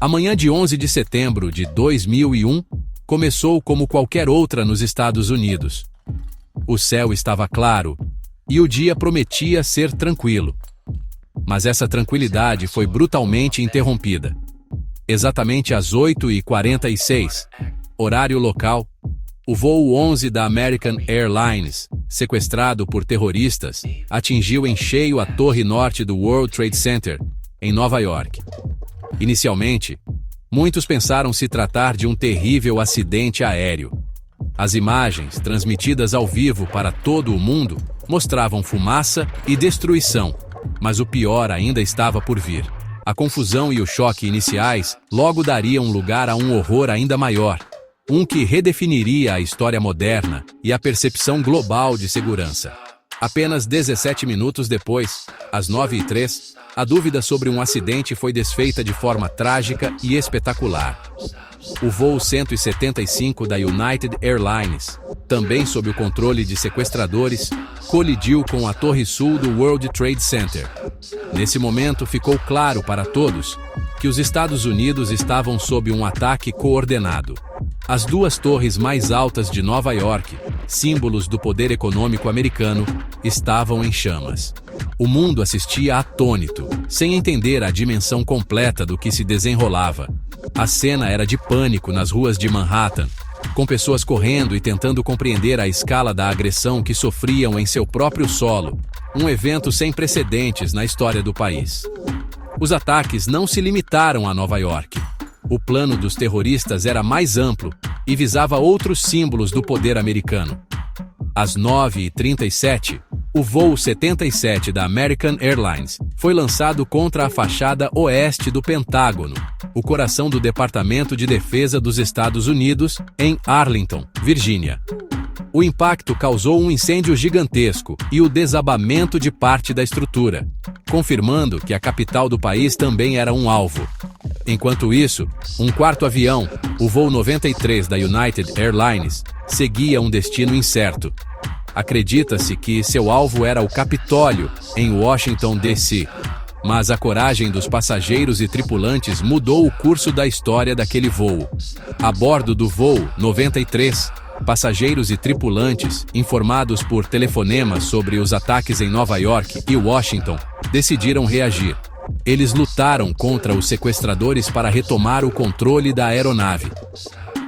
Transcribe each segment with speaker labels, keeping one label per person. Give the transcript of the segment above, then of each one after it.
Speaker 1: A manhã de 11 de setembro de 2001 começou como qualquer outra nos Estados Unidos. O céu estava claro e o dia prometia ser tranquilo. Mas essa tranquilidade foi brutalmente interrompida. Exatamente às 8h46, horário local, o voo 11 da American Airlines, sequestrado por terroristas, atingiu em cheio a torre norte do World Trade Center, em Nova York. Inicialmente, muitos pensaram se tratar de um terrível acidente aéreo. As imagens, transmitidas ao vivo para todo o mundo, mostravam fumaça e destruição, mas o pior ainda estava por vir. A confusão e o choque iniciais logo dariam lugar a um horror ainda maior, um que redefiniria a história moderna e a percepção global de segurança. Apenas 17 minutos depois, às 9h03, a dúvida sobre um acidente foi desfeita de forma trágica e espetacular. O voo 175 da United Airlines, também sob o controle de sequestradores, colidiu com a torre sul do World Trade Center. Nesse momento ficou claro para todos que os Estados Unidos estavam sob um ataque coordenado. As duas torres mais altas de Nova York, símbolos do poder econômico americano, estavam em chamas. O mundo assistia atônito, sem entender a dimensão completa do que se desenrolava. A cena era de pânico nas ruas de Manhattan, com pessoas correndo e tentando compreender a escala da agressão que sofriam em seu próprio solo, um evento sem precedentes na história do país. Os ataques não se limitaram a Nova York. O plano dos terroristas era mais amplo e visava outros símbolos do poder americano. Às 9h37, o voo 77 da American Airlines foi lançado contra a fachada oeste do Pentágono, o coração do Departamento de Defesa dos Estados Unidos, em Arlington, Virgínia. O impacto causou um incêndio gigantesco e o desabamento de parte da estrutura, confirmando que a capital do país também era um alvo. Enquanto isso, um quarto avião, o voo 93 da United Airlines, seguia um destino incerto. Acredita-se que seu alvo era o Capitólio, em Washington, D.C., mas a coragem dos passageiros e tripulantes mudou o curso da história daquele voo. A bordo do voo 93, passageiros e tripulantes, informados por telefonemas sobre os ataques em Nova York e Washington, decidiram reagir. Eles lutaram contra os sequestradores para retomar o controle da aeronave.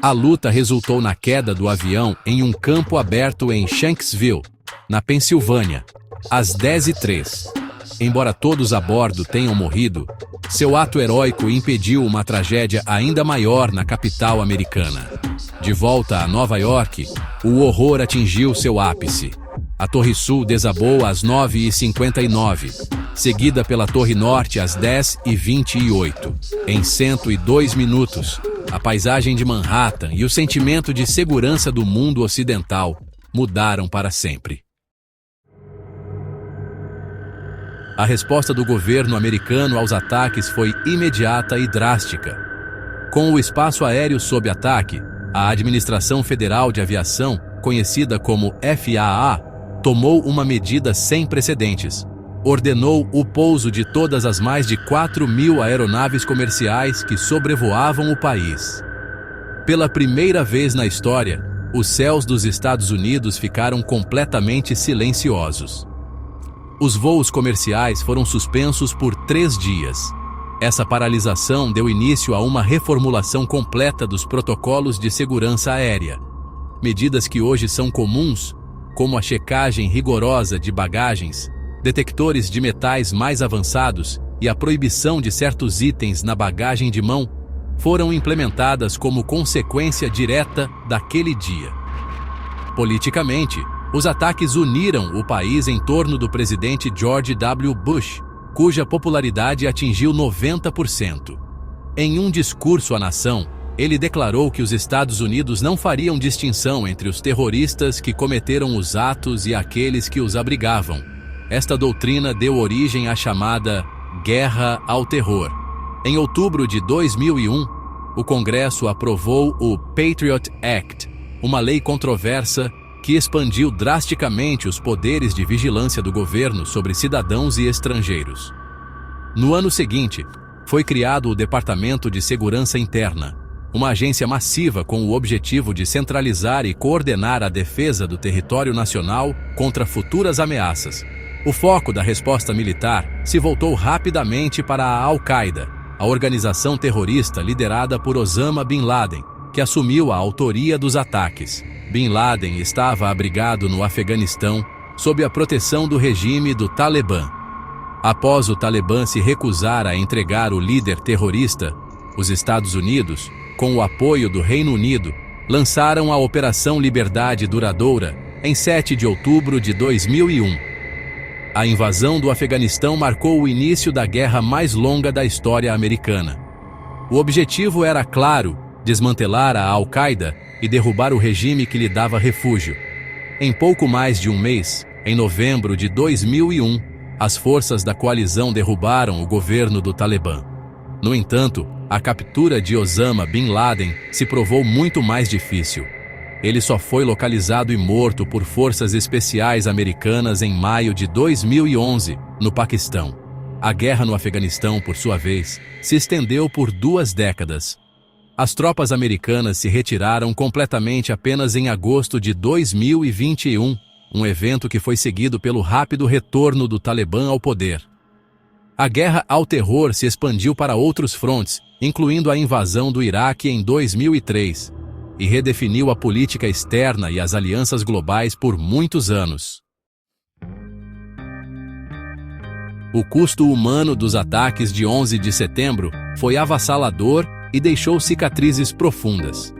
Speaker 1: A luta resultou na queda do avião em um campo aberto em Shanksville, na Pensilvânia, às 10h03. Embora todos a bordo tenham morrido, seu ato heróico impediu uma tragédia ainda maior na capital americana. De volta a Nova York, o horror atingiu seu ápice. A Torre Sul desabou às 9h59, seguida pela Torre Norte às 10h28. Em 102 minutos, a paisagem de Manhattan e o sentimento de segurança do mundo ocidental mudaram para sempre. A resposta do governo americano aos ataques foi imediata e drástica. Com o espaço aéreo sob ataque, a Administração Federal de Aviação, conhecida como FAA, tomou uma medida sem precedentes. Ordenou o pouso de todas as mais de 4.000 aeronaves comerciais que sobrevoavam o país. Pela primeira vez na história, os céus dos Estados Unidos ficaram completamente silenciosos. Os voos comerciais foram suspensos por 3 dias. Essa paralisação deu início a uma reformulação completa dos protocolos de segurança aérea. Medidas que hoje são comuns, como a checagem rigorosa de bagagens, detectores de metais mais avançados e a proibição de certos itens na bagagem de mão, foram implementadas como consequência direta daquele dia. Politicamente, os ataques uniram o país em torno do presidente George W. Bush, cuja popularidade atingiu 90%. Em um discurso à nação, ele declarou que os Estados Unidos não fariam distinção entre os terroristas que cometeram os atos e aqueles que os abrigavam. Esta doutrina deu origem à chamada Guerra ao Terror. Em outubro de 2001, o Congresso aprovou o Patriot Act, uma lei controversa que expandiu drasticamente os poderes de vigilância do governo sobre cidadãos e estrangeiros. No ano seguinte, foi criado o Departamento de Segurança Interna, uma agência massiva com o objetivo de centralizar e coordenar a defesa do território nacional contra futuras ameaças. O foco da resposta militar se voltou rapidamente para a Al-Qaeda, a organização terrorista liderada por Osama Bin Laden, que assumiu a autoria dos ataques. Bin Laden estava abrigado no Afeganistão sob a proteção do regime do Talibã. Após o Talibã se recusar a entregar o líder terrorista, os Estados Unidos, com o apoio do Reino Unido, lançaram a Operação Liberdade Duradoura em 7 de outubro de 2001. A invasão do Afeganistão marcou o início da guerra mais longa da história americana. O objetivo era claro: desmantelar a Al-Qaeda e derrubar o regime que lhe dava refúgio. Em pouco mais de um mês, em novembro de 2001, as forças da coalizão derrubaram o governo do Talibã. No entanto, a captura de Osama Bin Laden se provou muito mais difícil. Ele só foi localizado e morto por forças especiais americanas em maio de 2011, no Paquistão. A guerra no Afeganistão, por sua vez, se estendeu por 2 décadas. As tropas americanas se retiraram completamente apenas em agosto de 2021, um evento que foi seguido pelo rápido retorno do Talibã ao poder. A guerra ao terror se expandiu para outros frontes, incluindo a invasão do Iraque em 2003, e redefiniu a política externa e as alianças globais por muitos anos. O custo humano dos ataques de 11 de setembro foi avassalador e deixou cicatrizes profundas.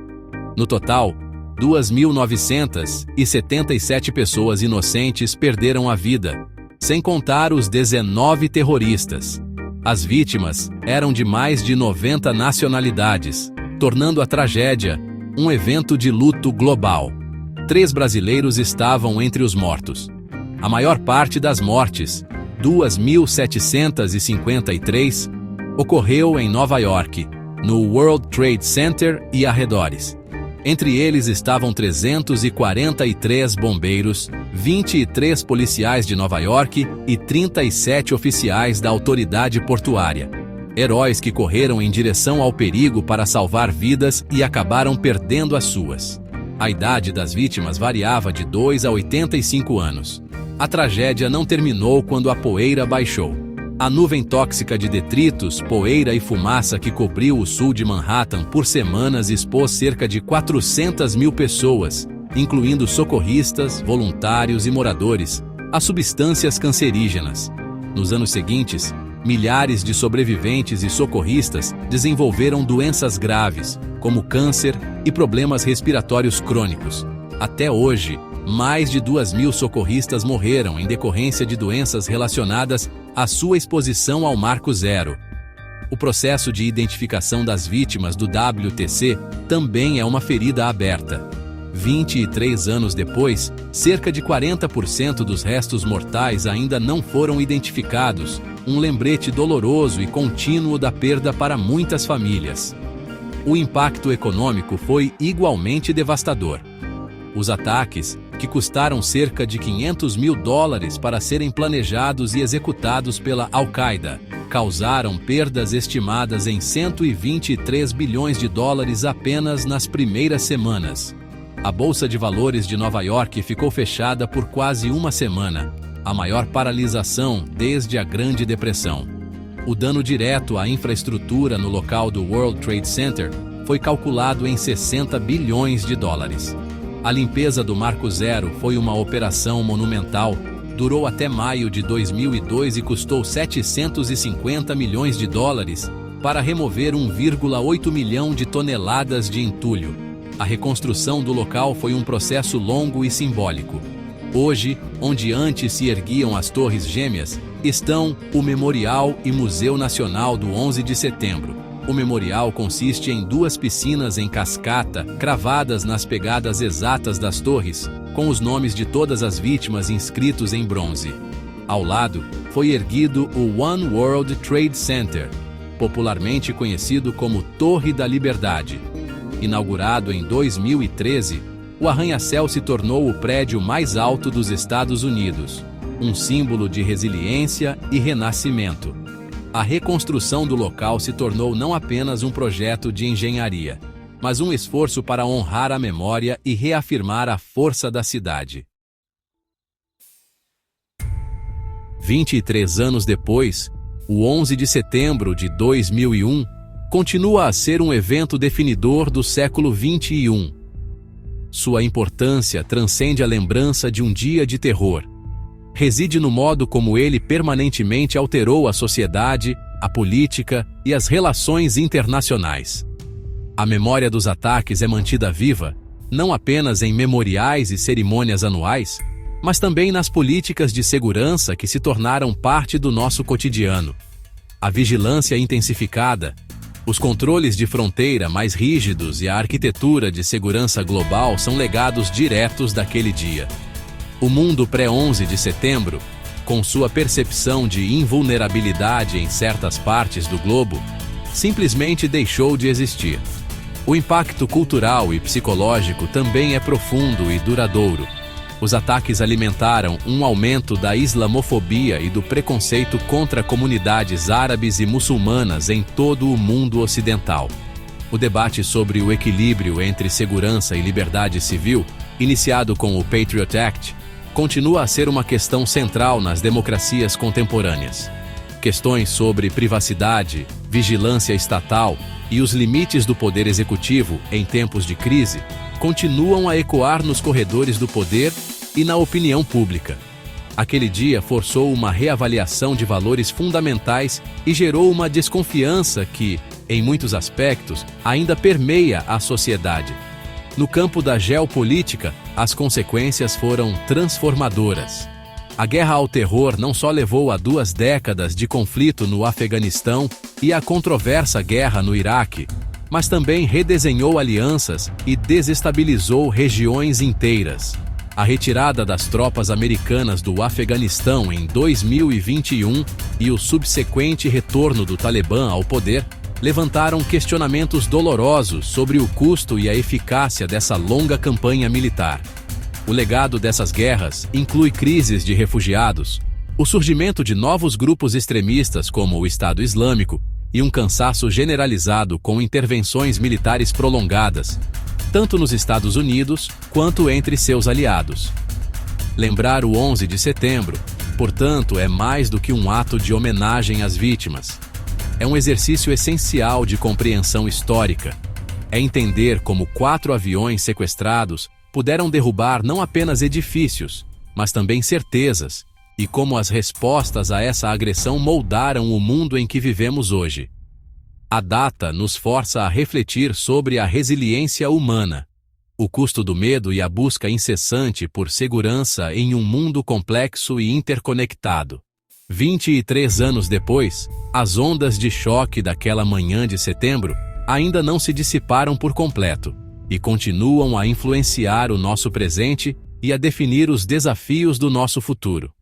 Speaker 1: No total, 2.977 pessoas inocentes perderam a vida, sem contar os 19 terroristas. As vítimas eram de mais de 90 nacionalidades, tornando a tragédia um evento de luto global. 3 brasileiros estavam entre os mortos. A maior parte das mortes, 2.753, ocorreu em Nova York, no World Trade Center e arredores. Entre eles estavam 343 bombeiros, 23 policiais de Nova York e 37 oficiais da autoridade portuária. Heróis que correram em direção ao perigo para salvar vidas e acabaram perdendo as suas. A idade das vítimas variava de 2 a 85 anos. A tragédia não terminou quando a poeira baixou. A nuvem tóxica de detritos, poeira e fumaça que cobriu o sul de Manhattan por semanas expôs cerca de 400 mil pessoas, incluindo socorristas, voluntários e moradores, a substâncias cancerígenas. Nos anos seguintes, milhares de sobreviventes e socorristas desenvolveram doenças graves, como câncer e problemas respiratórios crônicos. Até hoje, mais de 2.000 socorristas morreram em decorrência de doenças relacionadas à sua exposição ao Marco Zero. O processo de identificação das vítimas do WTC também é uma ferida aberta. 23 anos depois, cerca de 40% dos restos mortais ainda não foram identificados, um lembrete doloroso e contínuo da perda para muitas famílias. O impacto econômico foi igualmente devastador. Os ataques, que custaram cerca de $500 mil para serem planejados e executados pela Al-Qaeda, causaram perdas estimadas em $123 bilhões apenas nas primeiras semanas. A Bolsa de Valores de Nova York ficou fechada por quase uma semana, a maior paralisação desde a Grande Depressão. O dano direto à infraestrutura no local do World Trade Center foi calculado em $60 bilhões. A limpeza do Marco Zero foi uma operação monumental, durou até maio de 2002 e custou $750 milhões para remover 1,8 milhão de toneladas de entulho. A reconstrução do local foi um processo longo e simbólico. Hoje, onde antes se erguiam as Torres Gêmeas, estão o Memorial e Museu Nacional do 11 de setembro. O memorial consiste em 2 piscinas em cascata, cravadas nas pegadas exatas das torres, com os nomes de todas as vítimas inscritos em bronze. Ao lado, foi erguido o One World Trade Center, popularmente conhecido como Torre da Liberdade. Inaugurado em 2013, o arranha-céu se tornou o prédio mais alto dos Estados Unidos, um símbolo de resiliência e renascimento. a reconstrução do local se tornou não apenas um projeto de engenharia, mas um esforço para honrar a memória e reafirmar a força da cidade. 23 anos depois, o 11 de setembro de 2001 continua a ser um evento definidor do século XXI. Sua importância transcende a lembrança de um dia de terror. Reside no modo como ele permanentemente alterou a sociedade, a política e as relações internacionais. A memória dos ataques é mantida viva, não apenas em memoriais e cerimônias anuais, mas também nas políticas de segurança que se tornaram parte do nosso cotidiano. A vigilância intensificada, os controles de fronteira mais rígidos e a arquitetura de segurança global são legados diretos daquele dia. O mundo pré-11 de setembro, com sua percepção de invulnerabilidade em certas partes do globo, simplesmente deixou de existir. O impacto cultural e psicológico também é profundo e duradouro. Os ataques alimentaram um aumento da islamofobia e do preconceito contra comunidades árabes e muçulmanas em todo o mundo ocidental. O debate sobre o equilíbrio entre segurança e liberdade civil, iniciado com o Patriot Act, continua a ser uma questão central nas democracias contemporâneas. Questões sobre privacidade, vigilância estatal e os limites do poder executivo em tempos de crise continuam a ecoar nos corredores do poder e na opinião pública. Aquele dia forçou uma reavaliação de valores fundamentais e gerou uma desconfiança que, em muitos aspectos, ainda permeia a sociedade. No campo da geopolítica, as consequências foram transformadoras. A guerra ao terror não só levou a 2 décadas de conflito no Afeganistão e a controversa guerra no Iraque, mas também redesenhou alianças e desestabilizou regiões inteiras. A retirada das tropas americanas do Afeganistão em 2021 e o subsequente retorno do Talibã ao poder levantaram questionamentos dolorosos sobre o custo e a eficácia dessa longa campanha militar. O legado dessas guerras inclui crises de refugiados, o surgimento de novos grupos extremistas como o Estado Islâmico e um cansaço generalizado com intervenções militares prolongadas, tanto nos Estados Unidos quanto entre seus aliados. Lembrar o 11 de setembro, portanto, é mais do que um ato de homenagem às vítimas. É um exercício essencial de compreensão histórica. É entender como 4 aviões sequestrados puderam derrubar não apenas edifícios, mas também certezas, e como as respostas a essa agressão moldaram o mundo em que vivemos hoje. A data nos força a refletir sobre a resiliência humana, o custo do medo e a busca incessante por segurança em um mundo complexo e interconectado. 23 anos depois, as ondas de choque daquela manhã de setembro ainda não se dissiparam por completo e continuam a influenciar o nosso presente e a definir os desafios do nosso futuro.